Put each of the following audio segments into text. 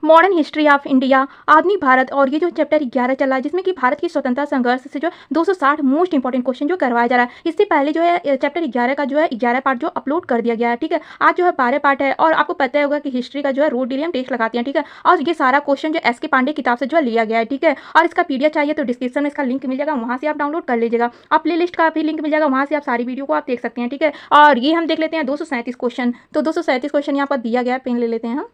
Modern history of India, आधुनिक भारत, और ये जो चैप्टर 11 चल रहा है जिसमें कि भारत की स्वतंत्रता संघर्ष से जो 260 मोस्ट इंपॉर्टेंट क्वेश्चन जो करवाया जा रहा है। इससे पहले जो है चैप्टर 11 का जो है 11 पार्ट जो अपलोड कर दिया गया है, ठीक है। आज जो है 12 पार्ट है, और आपको पता होगा कि हिस्ट्री का जो है रोड डेली हम टेस्ट लगाते हैं, ठीक है। और ये सारा क्वेश्चन जो एस के पांडे किताब से जो है लिया गया है, ठीक है। और इसका पीडीएफ चाहिए तो डिस्क्रिप्शन में इसका लिंक मिल जाएगा, वहाँ से आप डाउनलोड कर लीजिएगा। आप प्ले लिस्ट का भी लिंक मिल जाएगा, वहाँ से आप सारी वीडियो को आप देख सकते हैं, ठीक है। और ये हम देख लेते हैं 237 क्वेश्चन। तो 237 क्वेश्चन यहाँ पर दिया गया है, पेन ले लेते हैं हम।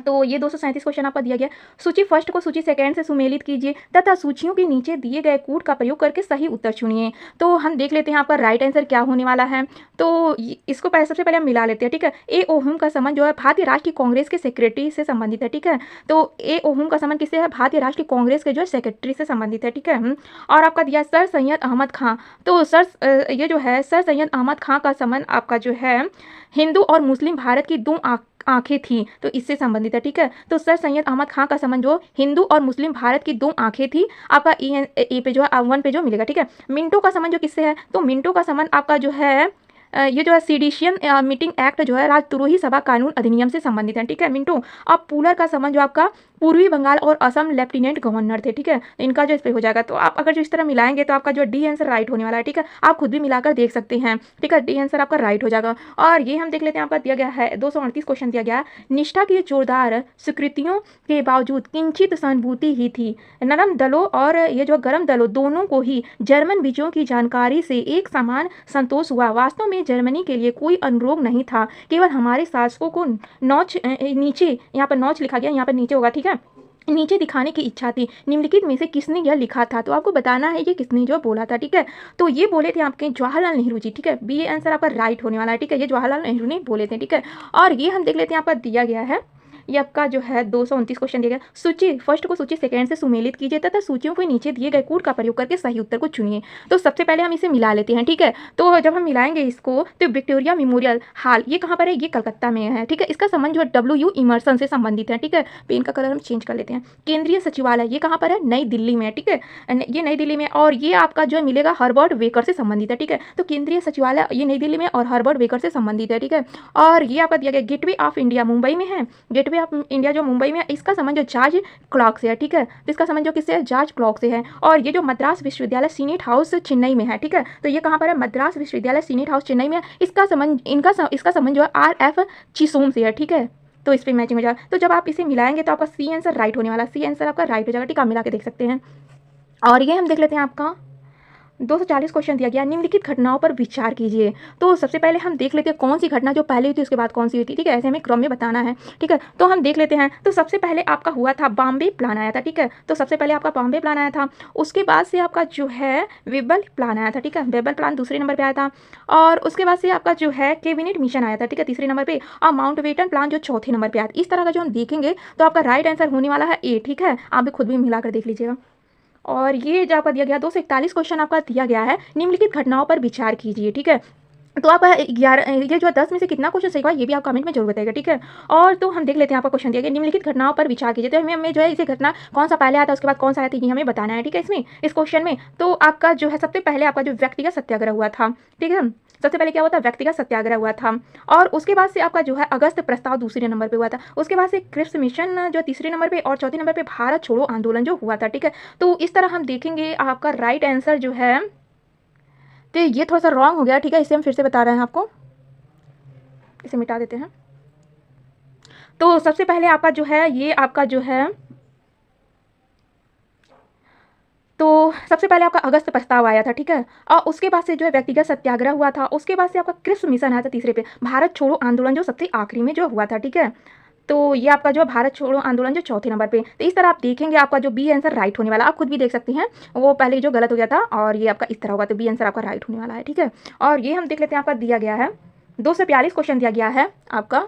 तो ये 237 क्वेश्चन आपका दिया गया। सूची फर्स्ट को सूची सेकंड से सुमेलित कीजिए तथा सूचियों के नीचे दिए गए कूट का प्रयोग करके सही उत्तर चुनिए। तो हम देख लेते हैं आपका राइट आंसर क्या होने वाला है। तो इसको पहले सबसे पहले हम मिला लेते हैं, ठीक है। ए ओहुम का संबंध जो है भारतीय राष्ट्रीय कांग्रेस के सेक्रेटरी से संबंधित है, ठीक है। तो ए ओहुम का संबंध किससे है? भारतीय राष्ट्रीय कांग्रेस के जो सेक्रेटरी से संबंधित है, ठीक है। और आपका दिया सर सैयद अहमद खां। तो ये जो है सर सैयद अहमद खां का संबंध आपका जो है हिंदू और मुस्लिम भारत की दो आंखें थी, तो इससे संबंधित है, ठीक है। तो सर सैयद अहमद खां का संबंध जो हिंदू और मुस्लिम भारत की दो आंखें थी, आपका ए पे जो है 1 पे जो मिलेगा, ठीक है। मिंटो का संबंध जो किससे है? तो मिंटो का संबंध आपका जो है ये जो है सीडिशियन मीटिंग एक्ट जो है राजद्रोही सभा कानून अधिनियम से संबंधित है, ठीक है, मिंटो। अब पुलर का संबंध जो आपका पूर्वी बंगाल और असम लेफ्टिनेंट गवर्नर थे, ठीक है। इनका जो इस पे हो जाएगा, तो आप अगर जो इस तरह मिलाएंगे तो आपका जो डी आंसर राइट होने वाला है, ठीक है। आप खुद भी मिलाकर देख सकते हैं, ठीक है, डी आंसर आपका राइट हो जाएगा। और ये हम देख लेते हैं, आपका दिया गया है 238 क्वेश्चन दिया गया है। निष्ठा की जोरदार स्वीकृतियों के बावजूद किंचित सहानुभूति ही थी। नरम दलों और ये जो गर्म दलों दोनों को ही जर्मन विजयों की जानकारी से एक समान संतोष हुआ। वास्तव में जर्मनी के लिए कोई अनुरोध नहीं था, केवल हमारे शासकों को नौच नीचे, यहाँ पर नौच लिखा गया, यहाँ पर नीचे होगा, ठीक है, नीचे दिखाने की इच्छा थी। निम्नलिखित में से किसने यह लिखा था? तो आपको बताना है ये किसने जो बोला था, ठीक है। तो ये बोले थे आपके जवाहरलाल नेहरू जी, ठीक है। बी आंसर आपका राइट होने वाला है, ठीक है। ये जवाहरलाल नेहरू ने बोले थे, ठीक है। और ये हम देख लेते हैं, आपका दिया गया है, ये आपका जो है 229 क्वेश्चन दिया गया। सूची फर्स्ट को सूची सेकंड से सुमेलित कीजिए तथा सूचियों के नीचे दिए गए कूट का प्रयोग करके सही उत्तर को चुनिए। तो सबसे पहले हम इसे मिला लेते हैं, ठीक है। तो जब हम मिलाएंगे इसको, तो विक्टोरिया मेमोरियल हॉल ये कहाँ पर है? ये कलकत्ता में है, ठीक है। इसका संबंध जो है डब्ल्यू इमर्सन से संबंधित है, ठीक है। पेन का कलर हम चेंज कर लेते हैं। केंद्रीय सचिवालय ये कहाँ पर है? नई दिल्ली में, ठीक है। ये नई दिल्ली में, और ये आपका जो मिलेगा हर्बर्ट वेकर से संबंधित है, ठीक है। तो केंद्रीय सचिवालय ये नई दिल्ली में और हर्बर्ट वेकर से संबंधित है, ठीक है। और ये आपका दिया गया गेटवे ऑफ इंडिया मुंबई में है। गेटवे ऑफ इंडिया जो मुंबई में, इसका संबंध जो जॉर्ज क्लॉक से है, ठीक है। तो इसका संबंध जो किससे है? जॉर्ज क्लॉक से है। और ये जो मद्रास विश्वविद्यालय सीनेट हाउस चेन्नई में है, ठीक है। तो ये कहाँ पर है? मद्रास विश्वविद्यालय सीनेट हाउस चेन्नई में। इसका संबंध इसका संबंध जो है RF चिसोम से है, ठीक है। तो इस पर मैचिंग हो जाएगा। तो जब आप इसे मिलाएंगे तो आपका सी आंसर राइट होने वाला, सी आंसर आपका राइट हो जाएगा, ठीक है। आप मिला के देख सकते हैं। और ये हम देख लेते हैं, आपका 240 क्वेश्चन दिया गया। निम्नलिखित घटनाओं पर विचार कीजिए। तो सबसे पहले हम देख लेते हैं कौन सी घटना जो पहले हुई थी उसके बाद कौन सी हुई थी, ठीक है। ऐसे हमें क्रम में बताना है, ठीक है। तो हम देख लेते हैं। तो सबसे पहले आपका हुआ था बॉम्बे प्लान आया था, ठीक है। तो सबसे पहले आपका बॉम्बे प्लान आया था। उसके बाद से आपका जो है वेबल प्लान आया था, ठीक है। वेबल प्लान दूसरे नंबर पर आया था। और उसके बाद से आपका जो है कैबिनेट मिशन आया था, ठीक है, तीसरे नंबर पर। और माउंटबेटन प्लान जो चौथे नंबर पर आया था। इस तरह का जो हम देखेंगे तो आपका राइट आंसर होने वाला है ए, ठीक है। आप भी खुद भी मिलाकर देख लीजिएगा। और ये जो आपका दिया गया 241 क्वेश्चन आपका दिया गया है। निम्नलिखित घटनाओं पर विचार कीजिए, ठीक है। तो आप 11 ये जो 10 में से कितना क्वेश्चन सही हुआ ये भी आप कमेंट में जरूर बताइएगा, ठीक है। और तो हम देख लेते हैं, आपका क्वेश्चन दिया गया निम्नलिखित घटनाओं पर विचार कीजिए। तो हमें जो है इसे घटना कौन सा पहले आता है उसके बाद कौन सा आया था ये हमें बताना है, ठीक है। इसमें इस क्वेश्चन में तो आपका जो है सबसे पहले आपका जो व्यक्तिगत सत्याग्रह हुआ था, ठीक है। सबसे पहले क्या हुआ था? व्यक्तिगत सत्याग्रह हुआ था। और उसके बाद से आपका जो है अगस्त प्रस्ताव दूसरे नंबर पे हुआ था। उसके बाद से क्रिप्स मिशन जो तीसरे नंबर पे, और चौथे नंबर पे भारत छोड़ो आंदोलन जो हुआ था, ठीक है। तो इस तरह हम देखेंगे आपका राइट आंसर जो है, तो ये थोड़ा सा रॉन्ग हो गया, ठीक है। इसे हम फिर से बता रहे हैं आपको, इसे मिटा देते हैं। तो सबसे पहले आपका जो है ये आपका जो है, तो सबसे पहले आपका अगस्त प्रस्ताव आया था, ठीक है। और उसके बाद से जो है व्यक्तिगत सत्याग्रह हुआ था। उसके बाद से आपका क्रिप्स मिशन आया था तीसरे पे। भारत छोड़ो आंदोलन जो सबसे आखिरी में जो हुआ था, ठीक है। तो ये आपका जो भारत छोड़ो आंदोलन जो चौथे नंबर पे। तो इस तरह आप देखेंगे आपका जो बी आंसर राइट होने वाला, आप खुद भी देख सकते हैं, वो पहले जो गलत हो गया था और ये आपका इस तरह होगा, तो बी आंसर आपका राइट होने वाला है, ठीक है। और ये हम देख लेते हैं, आपका दिया गया है 242 क्वेश्चन दिया गया है आपका।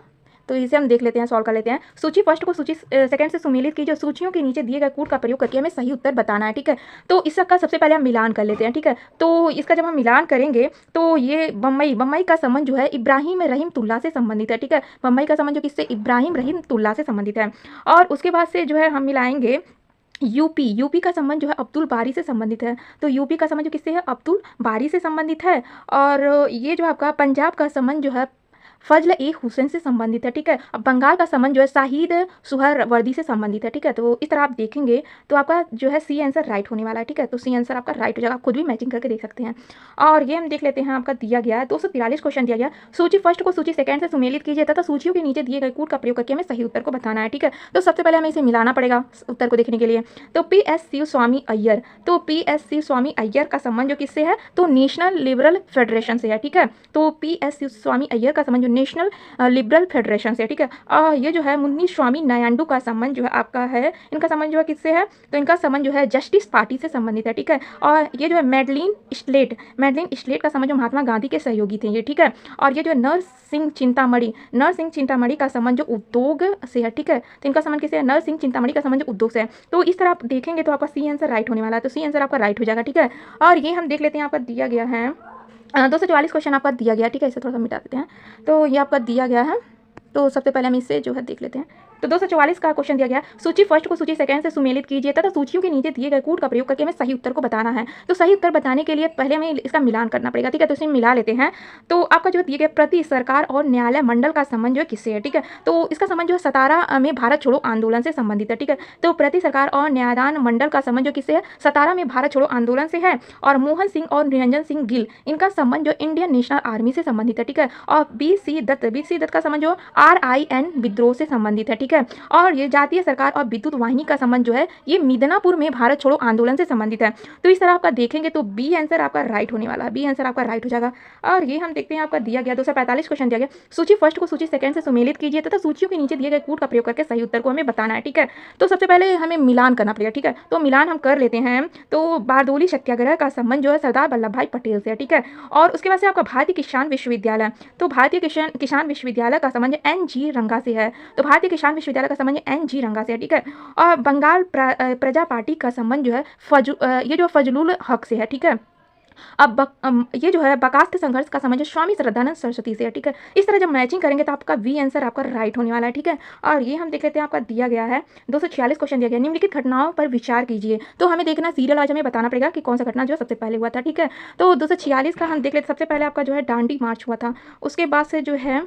तो इसे हम देख लेते हैं, सॉल्व कर लेते हैं। सूची फर्स्ट को सूची सेकंड से सुमेलित कीजिए। सूचियों के नीचे दिए गए कूट का प्रयोग करके हमें सही उत्तर बताना है, ठीक है। तो इसका सबसे पहले हम मिलान कर लेते हैं, ठीक है। तो इसका जब हम मिलान करेंगे तो ये बम्बई का संबंध जो है इब्राहिम रहीमतुल्लाह से संबंधित है, ठीक है। बम्बई का संबंध जो किससे? इब्राहिम रहीमतुल्लाह से संबंधित है। और उसके बाद से जो है हम मिलाएंगे यूपी का संबंध जो है अब्दुल बारी से संबंधित है। तो यूपी का संबंध जो किससे है? अब्दुल बारी से संबंधित है। और ये जो आपका पंजाब का संबंध जो है फजल ए हुसैन से संबंधित है, ठीक है। अब बंगाल का संबंध जो है शाहिद सुहरावर्दी से संबंधित है, ठीक है। तो इस तरह आप देखेंगे तो आपका जो है सी आंसर राइट होने वाला है, ठीक है। तो सी आंसर आपका राइट हो जाएगा, आप खुद भी मैचिंग करके देख सकते हैं। और ये हम देख लेते हैं, आपका दिया गया है 243 क्वेश्चन दिया गया। सूची फर्स्ट को सूची सेकंड से सुमेलित कीजिए तथा सूचियों के नीचे दिए गए कूट का प्रयोग करके हमें सही उत्तर को बताना है, ठीक है। तो सबसे पहले हमें इसे मिलाना पड़ेगा उत्तर को देखने के लिए। तो पीएससी स्वामी अय्यर, तो पीएससी स्वामी अय्यर का संबंध जो किससे है, तो नेशनल लिबरल फेडरेशन से है, ठीक है। तो पीएससी स्वामी अय्यर का संबंध जो नेशनल लिबरल फेडरेशन से है, ठीक है। और ये जो है मुन्नी स्वामी नायडू का संबंध जो है आपका है, इनका संबंध जो है किससे है, तो इनका संबंध जो है जस्टिस पार्टी से संबंधित है, ठीक है। और ये जो है मैडलिन स्लेट का संबंध जो महात्मा गांधी के सहयोगी थे ये, ठीक है। और ये जो है नर सिंह चिंतामणि का संबंध जो उद्योग से है, ठीक है। तो इनका संबंध किससे है, नर सिंह चिंतामणि का संबंध जो उद्योग से है। तो इस तरह आप देखेंगे तो आपका सी आंसर राइट होने वाला है, तो सी आंसर आपका राइट हो जाएगा, ठीक है। और ये हम देख लेते हैं, आपका दिया गया है 244 क्वेश्चन आपका दिया गया, ठीक है। इसे थोड़ा सा मिटा देते हैं। तो ये आपका दिया गया है, तो सबसे पहले हम इससे जो है देख लेते हैं। तो 244 का क्वेश्चन दिया गया, सूची फर्स्ट को सूची सेकंड से सुमेलित कीजिए तथा सूचियों के नीचे दिए गए कूट का प्रयोग करके हमें सही उत्तर को बताना है। तो सही उत्तर बताने के लिए पहले हमें इसका मिलान करना पड़ेगा, ठीक है। तो इसे मिला लेते हैं। तो आपका जो दिए गए प्रति सरकार और न्यायालय मंडल का संबंध जो है किससे है, ठीक है। तो इसका संबंध जो है 17 में भारत छोड़ो आंदोलन से संबंधित है, ठीक है। तो प्रति सरकार और न्यायदान मंडल का संबंध जो किससे है, 17 में भारत छोड़ो आंदोलन से है। और मोहन सिंह और निरंजन सिंह गिल, इनका संबंध जो इंडियन नेशनल आर्मी से संबंधित है, ठीक है। और बी.सी. दत्त का संबंध जो RIN विद्रोह से संबंधित है, ठीक है। और ये जातीय सरकार और विद्युत वाहिनी का संबंध जो है ये मिदनापुर में भारत छोड़ो आंदोलन से संबंधित है। तो इस तरह आपका देखेंगे तो बी आंसर आपका राइट होने वाला है, बी आंसर आपका राइट हो जाएगा। और ये हम देखते हैं, आपका दिया गया 245 क्वेश्चन दिया गया, सूची फर्स्ट को सूची सेकंड से सुमेलित कीजिए तथा सूचियों के नीचे दिए गए कूट का प्रयोग करके सही उत्तर को हमें बताना है, ठीक है। तो सबसे पहले हमें मिलान करना पड़ेगा, ठीक है। तो मिलान हम कर लेते हैं। तो बारदोली सत्याग्रह का संबंध जो है सरदार वल्लभ भाई पटेल से है, ठीक है। और उसके बाद से आपका भारतीय किसान विश्वविद्यालय, तो भारतीय किसान विश्वविद्यालय का संबंध NG रंगा से है। तो भारतीय किसान विश्वविद्यालय का संबंध NG रंगा से है, ठीक है। और बंगाल प्रजा पार्टी का संबंध जो है ये जो फजलुल हक से है, ठीक है। अब ये जो है बर्खास्त संघर्ष का संबंध स्वामी श्रद्धानंद सरस्वती से है, ठीक है। इस तरह जब मैचिंग करेंगे तो आपका वी आंसर आपका राइट होने वाला है, ठीक है। और ये हम देख लेते हैं, आपका दिया गया है 246 क्वेश्चन दिया गया, निम्नलिखित घटनाओं पर विचार कीजिए। तो हमें देखना सीरियल आज हमें बताना पड़ेगा कि कौन सा घटना जो है सबसे पहले हुआ था, ठीक है। तो 246 का हम देख लेते, सबसे पहले आपका जो है दांडी मार्च हुआ था। उसके बाद से जो है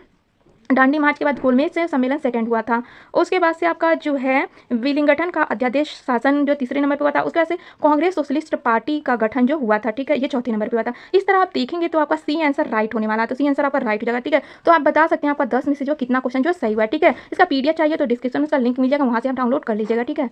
दांडी मार्च के बाद गोलमेज से सम्मेलन सेकंड हुआ था। उसके बाद से आपका जो है विलिंगटन का अध्यादेश शासन जो तीसरे नंबर पे हुआ था। उसके बाद से कांग्रेस सोशलिस्ट पार्टी का गठन जो हुआ था, ठीक है, ये चौथे नंबर पे हुआ था। इस तरह आप देखेंगे तो आपका सी आंसर राइट होने वाला है, तो सी आंसर आपका राइट हो जाएगा, ठीक है। तो आप बता सकते हैं आपका 10 में से जो कितना क्वेश्चन जो सही हुआ है, ठीक है। इसका PDF चाहिए तो डिस्क्रिप्शन में इसका लिंक मिल जाएगा, वहाँ से आप डाउनलोड कर लीजिएगा, ठीक है।